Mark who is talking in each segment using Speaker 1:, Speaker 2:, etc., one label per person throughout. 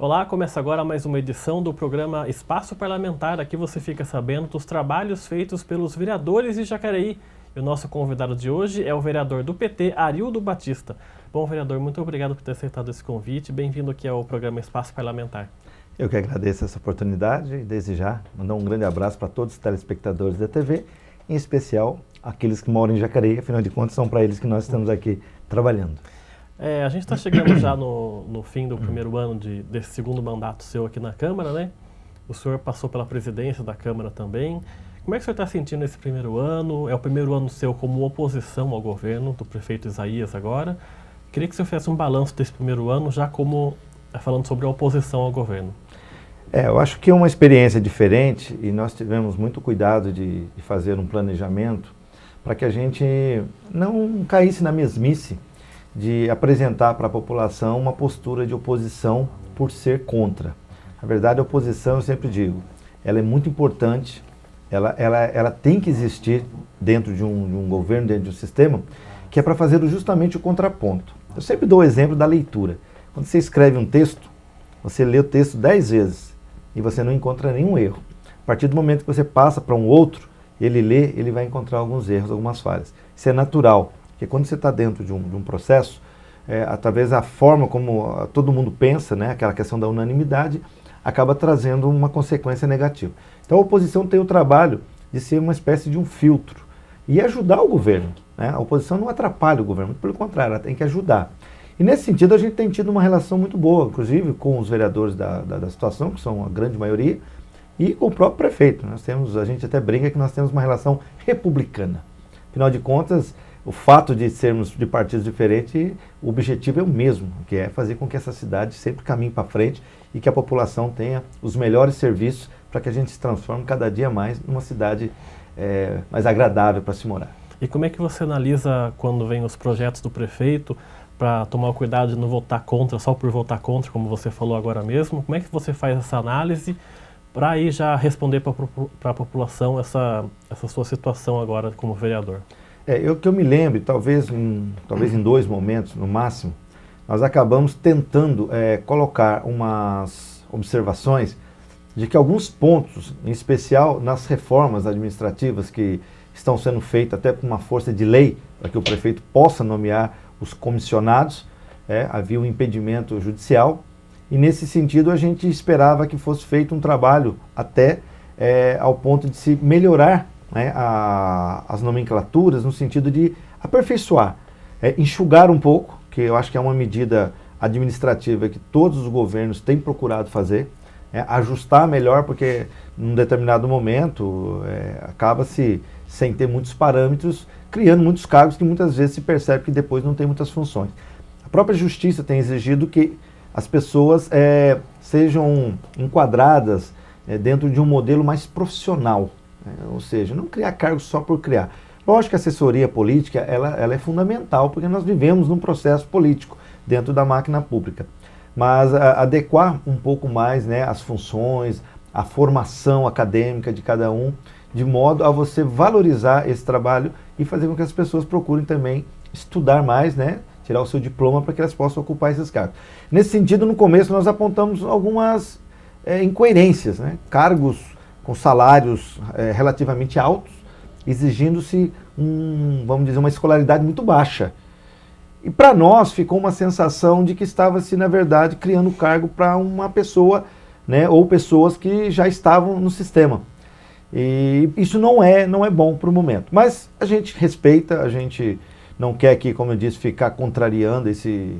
Speaker 1: Olá, começa agora mais uma edição do programa Espaço Parlamentar. Aqui você fica sabendo dos trabalhos feitos pelos vereadores de Jacareí. E o nosso convidado de hoje é o vereador do PT, Arildo Batista. Bom, vereador, muito obrigado por ter aceitado esse convite. Bem-vindo aqui ao programa Espaço Parlamentar.
Speaker 2: Eu que agradeço essa oportunidade e desde já mandar um grande abraço para todos os telespectadores da TV, em especial aqueles que moram em Jacareí, afinal de contas são para eles que nós estamos aqui trabalhando.
Speaker 1: A gente está chegando já no fim do primeiro ano desse segundo mandato seu aqui na Câmara, né? O senhor passou pela presidência da Câmara também. Como é que o senhor está sentindo esse primeiro ano? É o primeiro ano seu como oposição ao governo do prefeito Isaías agora. Queria que o senhor fizesse um balanço desse primeiro ano, já como falando sobre a oposição ao governo.
Speaker 2: Eu acho que é uma experiência diferente e nós tivemos muito cuidado de fazer um planejamento para que a gente não caísse na mesmice de apresentar para a população uma postura de oposição por ser contra. Na verdade, a oposição, eu sempre digo, ela é muito importante, ela tem que existir dentro de um governo, dentro de um sistema, que é para fazer justamente o contraponto. Eu sempre dou o exemplo da leitura. Quando você escreve um texto, você lê o texto 10 vezes e você não encontra nenhum erro. A partir do momento que você passa para um outro, ele lê, ele vai encontrar alguns erros, algumas falhas. Isso é natural, porque quando você está dentro de um processo, através da forma como todo mundo pensa, né, aquela questão da unanimidade, acaba trazendo uma consequência negativa. Então a oposição tem o trabalho de ser uma espécie de um filtro e ajudar o governo, né? A oposição não atrapalha o governo, pelo contrário, ela tem que ajudar. E nesse sentido a gente tem tido uma relação muito boa, inclusive com os vereadores da situação, que são a grande maioria, e com o próprio prefeito. A gente até brinca que nós temos uma relação republicana. Afinal de contas, o fato de sermos de partidos diferentes, o objetivo é o mesmo, que é fazer com que essa cidade sempre caminhe para frente e que a população tenha os melhores serviços para que a gente se transforme cada dia mais numa cidade mais agradável para se morar.
Speaker 1: E como é que você analisa quando vem os projetos do prefeito para tomar o cuidado de não votar contra, só por votar contra, como você falou agora mesmo? Como é que você faz essa análise para aí já responder para a população essa sua situação agora como vereador?
Speaker 2: Que eu me lembre, talvez em 2 momentos, no máximo, nós acabamos tentando colocar umas observações de que alguns pontos, em especial nas reformas administrativas que estão sendo feitas até por uma força de lei, para que o prefeito possa nomear os comissionados, havia um impedimento judicial, e nesse sentido a gente esperava que fosse feito um trabalho até ao ponto de se melhorar, né, as nomenclaturas, no sentido de aperfeiçoar, enxugar um pouco, que eu acho que é uma medida administrativa que todos os governos têm procurado fazer, ajustar melhor, porque num determinado momento acaba-se, sem ter muitos parâmetros, criando muitos cargos que muitas vezes se percebe que depois não tem muitas funções. A própria Justiça tem exigido que as pessoas sejam enquadradas dentro de um modelo mais profissional, ou seja, não criar cargos só por criar. Lógico que a assessoria política ela é fundamental, porque nós vivemos num processo político dentro da máquina pública, mas adequar um pouco mais, né, as funções, a formação acadêmica de cada um, de modo a você valorizar esse trabalho e fazer com que as pessoas procurem também estudar mais, né, tirar o seu diploma para que elas possam ocupar esses cargos. Nesse sentido, no começo nós apontamos algumas incoerências, né, cargos com salários relativamente altos, exigindo-se vamos dizer, uma escolaridade muito baixa. E para nós ficou uma sensação de que estava-se, na verdade, criando cargo para uma pessoa, né, ou pessoas que já estavam no sistema. E isso não é bom para o momento. Mas a gente respeita, a gente não quer aqui, como eu disse, ficar contrariando esse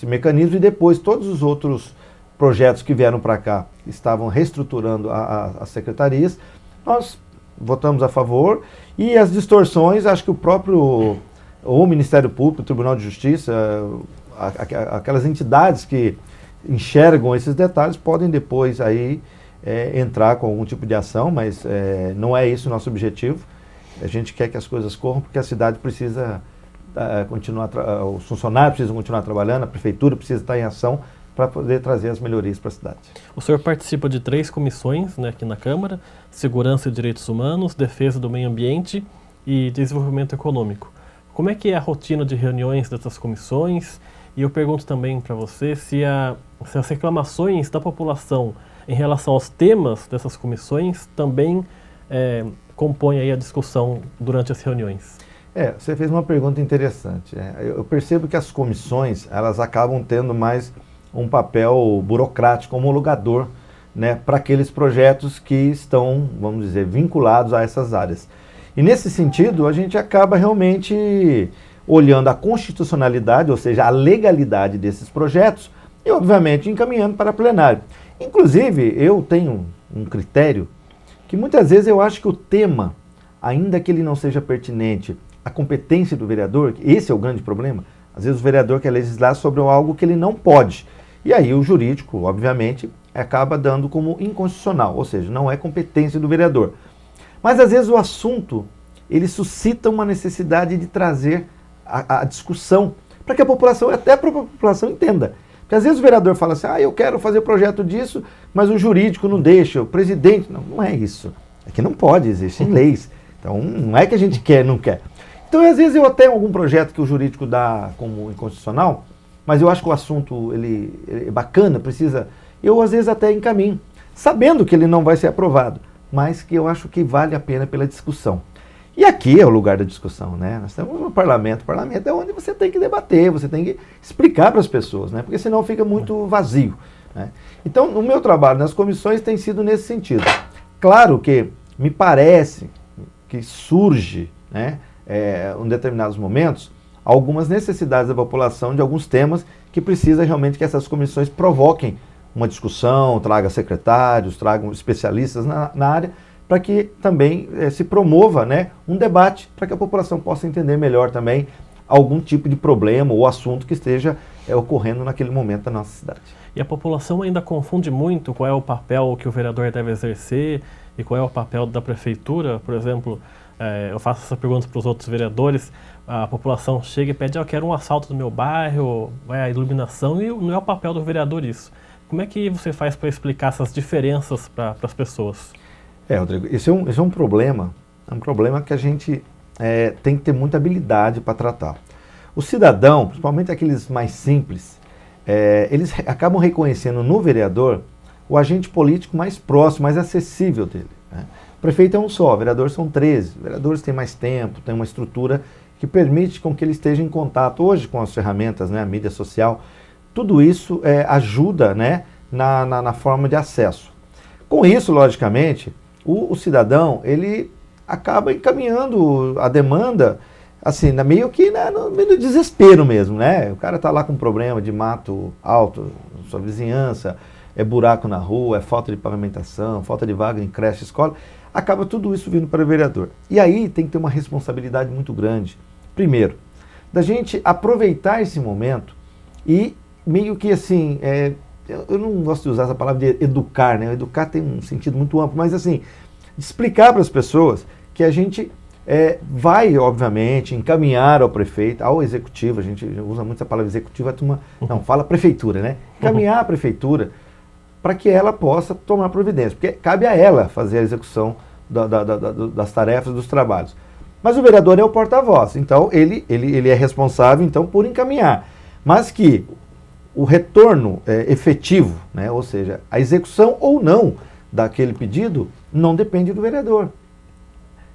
Speaker 2: mecanismo, e depois todos os outros projetos que vieram para cá estavam reestruturando as secretarias, nós votamos a favor, e as distorções, acho que o Ministério Público, o Tribunal de Justiça, aquelas entidades que enxergam esses detalhes podem depois aí entrar com algum tipo de ação, mas não é esse o nosso objetivo. A gente quer que as coisas corram porque a cidade precisa continuar, os funcionários precisam continuar trabalhando, a prefeitura precisa estar em ação para poder trazer as melhorias para a cidade.
Speaker 1: O senhor participa de 3 comissões, né, aqui na Câmara: Segurança e Direitos Humanos, Defesa do Meio Ambiente e Desenvolvimento Econômico. Como é que é a rotina de reuniões dessas comissões? E eu pergunto também para você se se as reclamações da população em relação aos temas dessas comissões também compõem aí a discussão durante as reuniões.
Speaker 2: Você fez uma pergunta interessante. Eu percebo que as comissões, elas acabam tendo mais um papel burocrático, homologador, né, para aqueles projetos que estão, vamos dizer, vinculados a essas áreas. E nesse sentido, a gente acaba realmente olhando a constitucionalidade, ou seja, a legalidade desses projetos e, obviamente, encaminhando para plenário. Inclusive, eu tenho um critério que muitas vezes eu acho que o tema, ainda que ele não seja pertinente à competência do vereador, esse é o grande problema, às vezes o vereador quer legislar sobre algo que ele não pode. E aí o jurídico, obviamente, acaba dando como inconstitucional, ou seja, não é competência do vereador. Mas às vezes o assunto, ele suscita uma necessidade de trazer a discussão, para que a população, até a própria população entenda. Porque às vezes o vereador fala assim, eu quero fazer projeto disso, mas o jurídico não deixa, o presidente... Não é isso. É que não pode, existem leis. Então não é que a gente quer, não quer. Então às vezes eu até algum projeto que o jurídico dá como inconstitucional, mas eu acho que o assunto ele é bacana, precisa... Eu às vezes até encaminho, sabendo que ele não vai ser aprovado, mas que eu acho que vale a pena pela discussão. E aqui é o lugar da discussão, né? Nós estamos no parlamento. O parlamento é onde você tem que debater, você tem que explicar para as pessoas, né? Porque senão fica muito vazio, né? Então, o meu trabalho nas comissões tem sido nesse sentido. Claro que me parece que surge, né, em determinados momentos, algumas necessidades da população de alguns temas que precisa realmente que essas comissões provoquem uma discussão, tragam secretários, tragam especialistas na área, para que também se promova, né, um debate para que a população possa entender melhor também algum tipo de problema ou assunto que esteja ocorrendo naquele momento da nossa cidade.
Speaker 1: E a população ainda confunde muito qual é o papel que o vereador deve exercer e qual é o papel da prefeitura. Por exemplo, eu faço essa pergunta para os outros vereadores, a população chega e pede, eu quero um asfalto no meu bairro, a iluminação, e não é o papel do vereador isso. Como é que você faz para explicar essas diferenças para as pessoas?
Speaker 2: Rodrigo, esse é um problema que a gente tem que ter muita habilidade para tratar. O cidadão, principalmente aqueles mais simples, eles acabam reconhecendo no vereador o agente político mais próximo, mais acessível dele, né? O prefeito é um só, vereadores são 13, vereadores têm mais tempo, têm uma estrutura que permite com que ele esteja em contato hoje com as ferramentas, né, a mídia social. Tudo isso ajuda, né, na forma de acesso. Com isso, logicamente, o cidadão, ele acaba encaminhando a demanda, assim, meio que no meio do desespero mesmo, né? O cara está lá com um problema de mato alto na sua vizinhança, é buraco na rua, é falta de pavimentação, falta de vaga em creche, escola, acaba tudo isso vindo para o vereador. E aí tem que ter uma responsabilidade muito grande, primeiro, da gente aproveitar esse momento e meio que assim, eu não gosto de usar essa palavra de educar, né? Educar tem um sentido muito amplo, mas assim, explicar para as pessoas que a gente vai, obviamente, encaminhar ao prefeito, ao executivo, a gente usa muito essa palavra executivo, a turma, não, fala prefeitura, né? Encaminhar a prefeitura para que ela possa tomar providência, porque cabe a ela fazer a execução das tarefas, dos trabalhos. Mas o vereador é o porta-voz, então ele é responsável então, por encaminhar, mas que o retorno efetivo, né, ou seja, a execução ou não daquele pedido, não depende do vereador.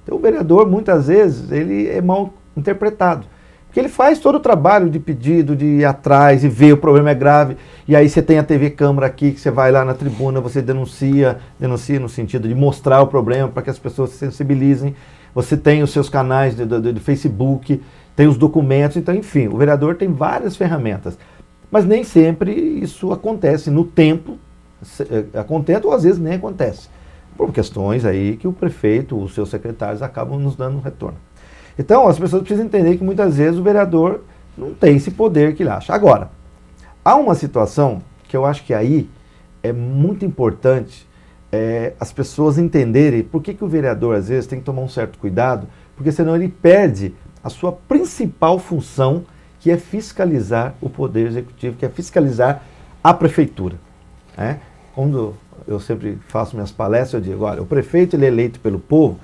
Speaker 2: Então o vereador, muitas vezes, ele é mal interpretado. Porque ele faz todo o trabalho de pedido, de ir atrás e ver o problema é grave, e aí você tem a TV Câmara aqui, que você vai lá na tribuna, você denuncia no sentido de mostrar o problema para que as pessoas se sensibilizem. Você tem os seus canais de Facebook, tem os documentos, então, enfim, o vereador tem várias ferramentas. Mas nem sempre isso acontece no tempo, acontece ou às vezes nem acontece, por questões aí que o prefeito, os seus secretários acabam nos dando um retorno. Então as pessoas precisam entender que muitas vezes o vereador não tem esse poder que ele acha. Agora, há uma situação que eu acho que aí é muito importante as pessoas entenderem por que o vereador às vezes tem que tomar um certo cuidado, porque senão ele perde a sua principal função, que é fiscalizar o poder executivo, que é fiscalizar a prefeitura, né? Quando eu sempre faço minhas palestras, eu digo, olha, o prefeito ele é eleito pelo povo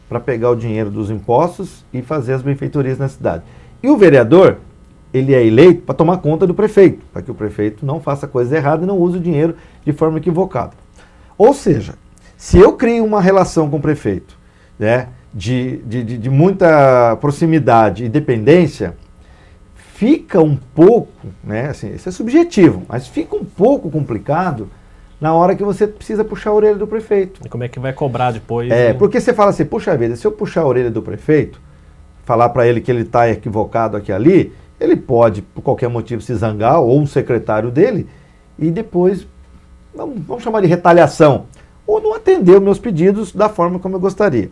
Speaker 2: para pegar o dinheiro dos impostos e fazer as benfeitorias na cidade. E o vereador, ele é eleito para tomar conta do prefeito, para que o prefeito não faça coisa errada e não use o dinheiro de forma equivocada. Ou seja, se eu crio uma relação com o prefeito, né, de muita proximidade e dependência, fica um pouco, né, assim, isso é subjetivo, mas fica um pouco complicado na hora que você precisa puxar a orelha do prefeito.
Speaker 1: E como é que vai cobrar depois?
Speaker 2: Porque você fala assim, puxa vida, se eu puxar a orelha do prefeito, falar para ele que ele está equivocado aqui e ali, ele pode, por qualquer motivo, se zangar, ou um secretário dele, e depois, vamos chamar de retaliação, ou não atender os meus pedidos da forma como eu gostaria.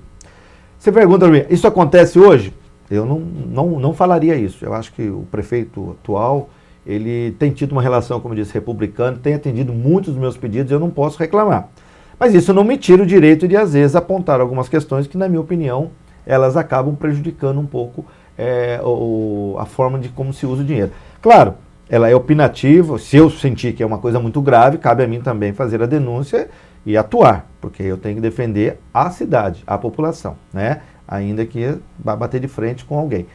Speaker 2: Você pergunta para mim, isso acontece hoje? Eu não falaria isso. Eu acho que o prefeito atual, ele tem tido uma relação, como eu disse, republicana, tem atendido muitos dos meus pedidos, eu não posso reclamar. Mas isso não me tira o direito de, às vezes, apontar algumas questões que, na minha opinião, elas acabam prejudicando um pouco a forma de como se usa o dinheiro. Claro, ela é opinativa, se eu sentir que é uma coisa muito grave, cabe a mim também fazer a denúncia e atuar, porque eu tenho que defender a cidade, a população, né? Ainda que vá bater de frente com alguém.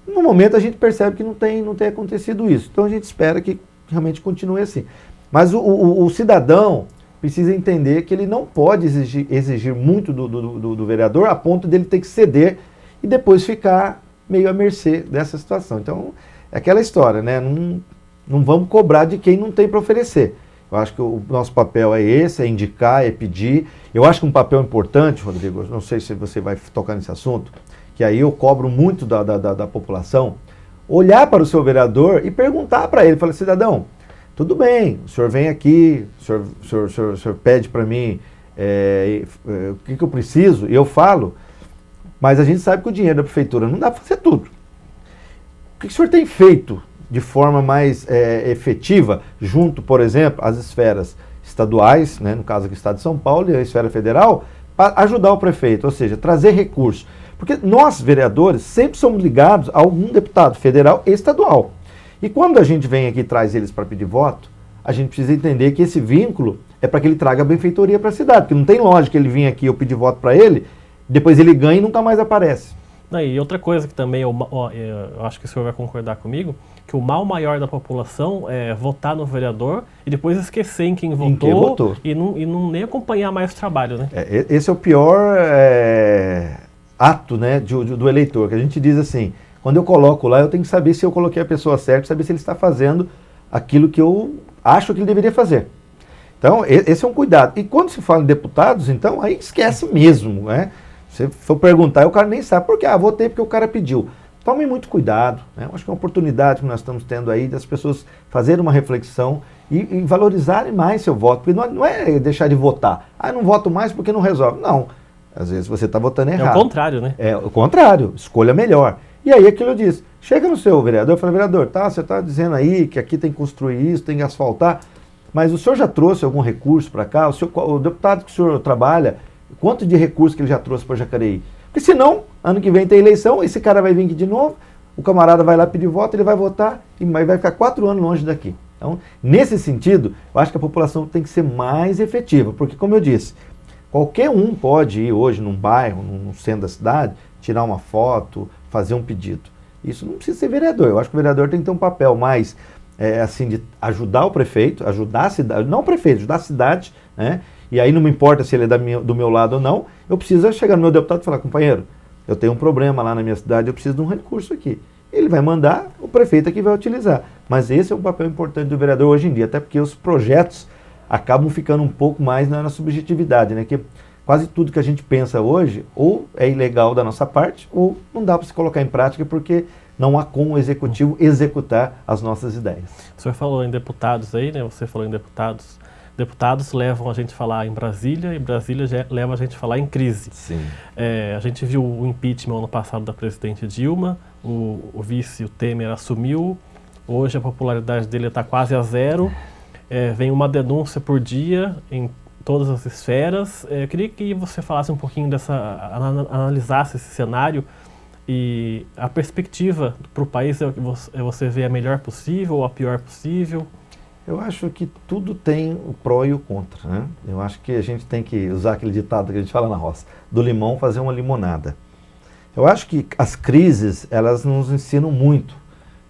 Speaker 2: No momento a gente percebe que não tem acontecido isso, então a gente espera que realmente continue assim. Mas o cidadão precisa entender que ele não pode exigir muito do vereador a ponto dele ter que ceder e depois ficar meio à mercê dessa situação. Então, é aquela história, né? Não vamos cobrar de quem não tem para oferecer. Eu acho que o nosso papel é esse, é indicar, é pedir. Eu acho que um papel importante, Rodrigo, não sei se você vai tocar nesse assunto, que aí eu cobro muito da população, olhar para o seu vereador e perguntar para ele, falar, cidadão, tudo bem, o senhor vem aqui, o senhor pede para mim o que eu preciso, e eu falo, mas a gente sabe que o dinheiro da prefeitura não dá para fazer tudo. O que o senhor tem feito de forma mais efetiva, junto, por exemplo, às esferas estaduais, né, no caso aqui do Estado de São Paulo, e a esfera federal, para ajudar o prefeito, ou seja, trazer recursos. Porque nós, vereadores, sempre somos ligados a algum deputado federal e estadual. E quando a gente vem aqui e traz eles para pedir voto, a gente precisa entender que esse vínculo é para que ele traga benfeitoria para a cidade, porque não tem lógica ele vir aqui e eu pedir voto para ele, depois ele ganha e nunca mais aparece.
Speaker 1: E outra coisa que também, eu acho que o senhor vai concordar comigo, que o mal maior da população é votar no vereador e depois esquecer em quem votou, e não nem acompanhar mais o trabalho, né?
Speaker 2: Esse é o pior ato, né, do eleitor, que a gente diz assim, quando eu coloco lá, eu tenho que saber se eu coloquei a pessoa certa, saber se ele está fazendo aquilo que eu acho que ele deveria fazer. Então, esse é um cuidado. E quando se fala em deputados, então, aí esquece mesmo, né? Se for perguntar, o cara nem sabe por quê. Votei porque o cara pediu. Tomem muito cuidado, né? Eu acho que é uma oportunidade que nós estamos tendo aí das pessoas fazerem uma reflexão e valorizarem mais seu voto. Porque não é deixar de votar. Não voto mais porque não resolve. Não. Às vezes você está votando errado.
Speaker 1: É o contrário, né?
Speaker 2: É o contrário. Escolha melhor. E aí aquilo eu disse. Chega no seu vereador e fala, vereador, você está dizendo aí que aqui tem que construir isso, tem que asfaltar, mas o senhor já trouxe algum recurso para cá? O deputado que o senhor trabalha, quanto de recurso que ele já trouxe para Jacareí? Porque senão, ano que vem tem eleição, esse cara vai vir aqui de novo, o camarada vai lá pedir voto, ele vai votar e vai ficar 4 anos longe daqui. Então, nesse sentido, eu acho que a população tem que ser mais efetiva, porque como eu disse, qualquer um pode ir hoje num bairro, num centro da cidade, tirar uma foto, fazer um pedido. Isso não precisa ser vereador. Eu acho que o vereador tem que ter um papel mais, assim, de ajudar o prefeito, ajudar a cidade, não o prefeito, ajudar a cidade, né? E aí não me importa se ele é do meu lado ou não, eu preciso chegar no meu deputado e falar, companheiro, eu tenho um problema lá na minha cidade, eu preciso de um recurso aqui. Ele vai mandar, o prefeito aqui vai utilizar. Mas esse é um papel importante do vereador hoje em dia, até porque os projetos acabam ficando um pouco mais na subjetividade, né? Que quase tudo que a gente pensa hoje, ou é ilegal da nossa parte, ou não dá para se colocar em prática porque não há como o executivo executar as nossas ideias.
Speaker 1: O senhor falou em deputados aí, né? Você falou em deputados. Deputados levam a gente a falar em Brasília e Brasília leva a gente a falar em crise.
Speaker 2: Sim.
Speaker 1: A gente viu o impeachment ano passado da presidente Dilma, o vice, o Temer, assumiu, hoje a popularidade dele está quase a zero, vem uma denúncia por dia em todas as esferas. Eu queria que você falasse um pouquinho analisasse esse cenário e a perspectiva para o país você vê a melhor possível ou a pior possível?
Speaker 2: Eu acho que tudo tem o pró e o contra, né? Eu acho que a gente tem que usar aquele ditado que a gente fala na roça, do limão fazer uma limonada. Eu acho que as crises, elas nos ensinam muito.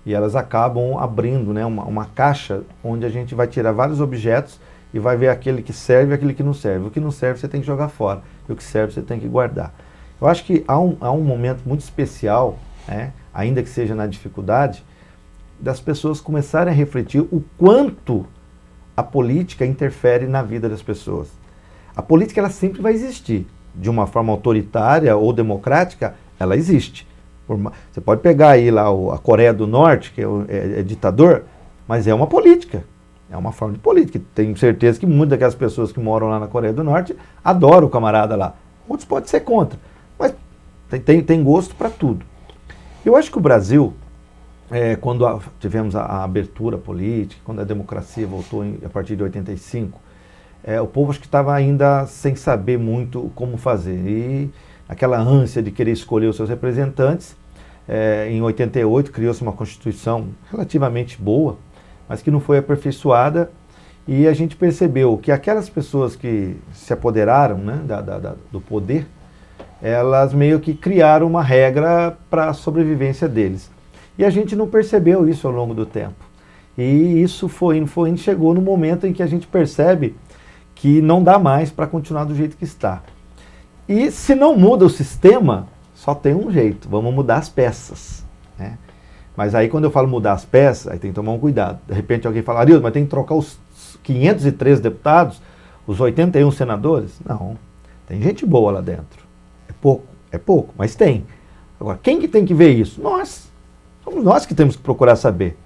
Speaker 2: e elas acabam abrindo, né, uma caixa onde a gente vai tirar vários objetos e vai ver aquele que serve e aquele que não serve. O que não serve você tem que jogar fora, e o que serve você tem que guardar. Eu acho que há um momento muito especial, né, ainda que seja na dificuldade, das pessoas começarem a refletir o quanto a política interfere na vida das pessoas. A política ela sempre vai existir. De uma forma autoritária ou democrática, ela existe. Você pode pegar aí lá a Coreia do Norte, que é ditador, mas é uma política. É uma forma de política. Tenho certeza que muitas daquelas pessoas que moram lá na Coreia do Norte adoram o camarada lá. Outros podem ser contra. Mas tem gosto para tudo. Eu acho que o Brasil, quando tivemos a abertura política, quando a democracia voltou a partir de 85, o povo acho que estava ainda sem saber muito como fazer. E aquela ânsia de querer escolher os seus representantes, em 88 criou-se uma Constituição relativamente boa, mas que não foi aperfeiçoada, e a gente percebeu que aquelas pessoas que se apoderaram, né, do poder, elas meio que criaram uma regra para a sobrevivência deles. E a gente não percebeu isso ao longo do tempo. E isso foi indo, chegou no momento em que a gente percebe que não dá mais para continuar do jeito que está. E se não muda o sistema, só tem um jeito, vamos mudar as peças, né? Mas aí quando eu falo mudar as peças, aí tem que tomar um cuidado. De repente alguém fala, Arildo, mas tem que trocar os 503 deputados, os 81 senadores? Não, tem gente boa lá dentro. É pouco, mas tem. Agora, quem que tem que ver isso? Nós. Somos nós que temos que procurar saber.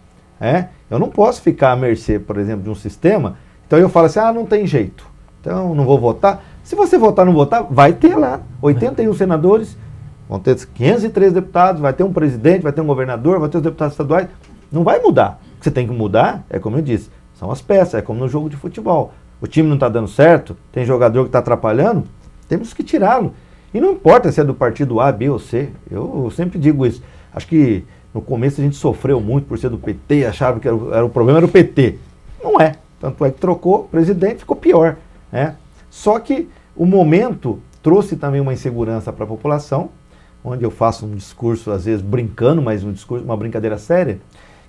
Speaker 2: Eu não posso ficar à mercê, por exemplo, de um sistema. Então eu falo assim, não tem jeito, então não vou votar. Se você votar ou não votar, vai ter lá 81 senadores, vão ter 503 deputados, vai ter um presidente, vai ter um governador, vai ter os deputados estaduais. Não vai mudar. O que você tem que mudar, é como eu disse, são as peças, é como no jogo de futebol. O time não está dando certo, tem jogador que está atrapalhando, temos que tirá-lo. E não importa se é do partido A, B ou C, eu sempre digo isso. Acho que no começo a gente sofreu muito por ser do PT, achava que o problema era o PT. Não é. Tanto é que trocou o presidente, ficou pior, né? Só que o momento trouxe também uma insegurança para a população, onde eu faço um discurso, às vezes brincando, mas uma brincadeira séria,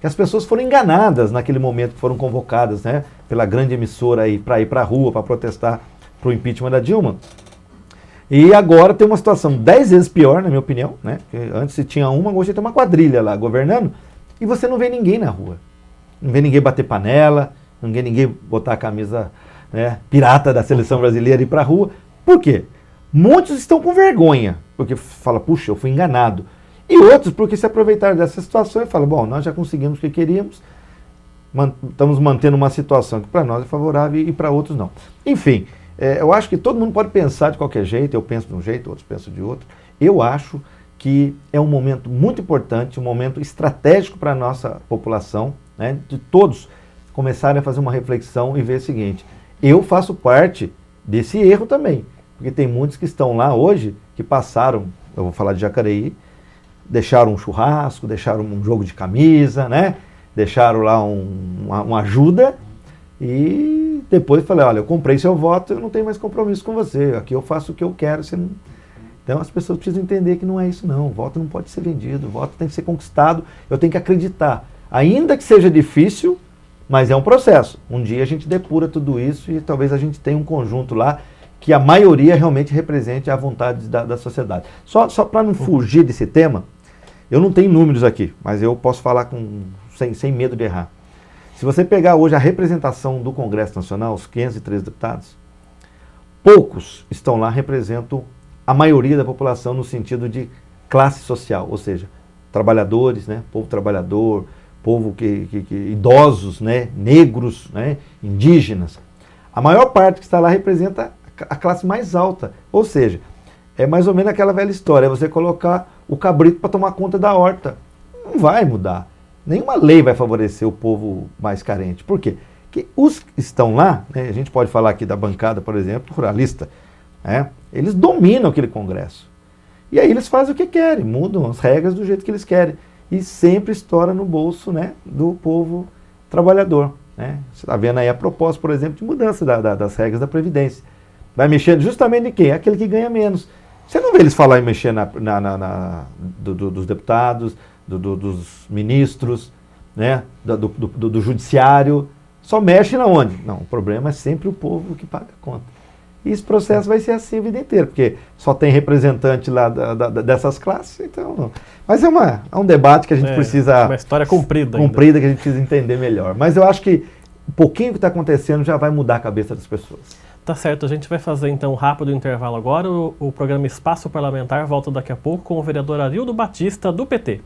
Speaker 2: que as pessoas foram enganadas naquele momento que foram convocadas, né, pela grande emissora aí para ir para a rua, para protestar para o impeachment da Dilma. E agora tem uma situação 10 vezes pior, na minha opinião, né? Porque antes se tinha uma, hoje tem uma quadrilha lá governando, e você não vê ninguém na rua. Não vê ninguém bater panela, não vê ninguém botar a camisa, né, pirata da seleção brasileira e ir para a rua. Por quê? Muitos estão com vergonha, porque fala, puxa, eu fui enganado. E outros porque se aproveitaram dessa situação e falam, bom, nós já conseguimos o que queríamos, estamos mantendo uma situação que para nós é favorável e para outros não. Enfim, eu acho que todo mundo pode pensar de qualquer jeito, eu penso de um jeito, outros pensam de outro. Eu acho que é um momento muito importante, um momento estratégico para a nossa população, né, de todos começarem a fazer uma reflexão e ver o seguinte, eu faço parte desse erro também, porque tem muitos que estão lá hoje, que passaram, eu vou falar de Jacareí, deixaram um churrasco, deixaram um jogo de camisa, né? Deixaram lá uma ajuda e depois falei, olha, eu comprei seu voto, eu não tenho mais compromisso com você, aqui eu faço o que eu quero. Você não... Então as pessoas precisam entender que não é isso não, o voto não pode ser vendido, o voto tem que ser conquistado, eu tenho que acreditar, ainda que seja difícil, mas é um processo. Um dia a gente depura tudo isso e talvez a gente tenha um conjunto lá que a maioria realmente represente a vontade da sociedade. Só para não fugir desse tema, eu não tenho números aqui, mas eu posso falar sem medo de errar. Se você pegar hoje a representação do Congresso Nacional, os 503 deputados, poucos estão lá, representam a maioria da população no sentido de classe social, ou seja, trabalhadores, né, povo trabalhador, povo idosos, né, negros, né, indígenas. A maior parte que está lá representa a classe mais alta, ou seja, é mais ou menos aquela velha história, é você colocar o cabrito para tomar conta da horta. Não vai mudar. Nenhuma lei vai favorecer o povo mais carente. Por quê? Porque os que estão lá, né, a gente pode falar aqui da bancada, por exemplo, ruralista, né, eles dominam aquele Congresso. E aí eles fazem o que querem, mudam as regras do jeito que eles querem. E sempre estoura no bolso, né, do povo trabalhador. Né? Você está vendo aí a proposta, por exemplo, de mudança das regras da Previdência. Vai mexer justamente em quem? Aquele que ganha menos. Você não vê eles falar em mexer dos deputados, dos ministros. né, do judiciário, só mexe na onde? Não, o problema é sempre o povo que paga a conta. E esse processo vai ser assim a vida inteira, porque só tem representante lá dessas classes, então... Mas é um debate que a gente precisa...
Speaker 1: Uma história comprida ainda.
Speaker 2: Comprida, que a gente precisa entender melhor. Mas eu acho que um pouquinho que está acontecendo já vai mudar a cabeça das pessoas.
Speaker 1: Tá certo, a gente vai fazer então um rápido intervalo agora. O programa Espaço Parlamentar volta daqui a pouco com o vereador Arildo Batista, do PT.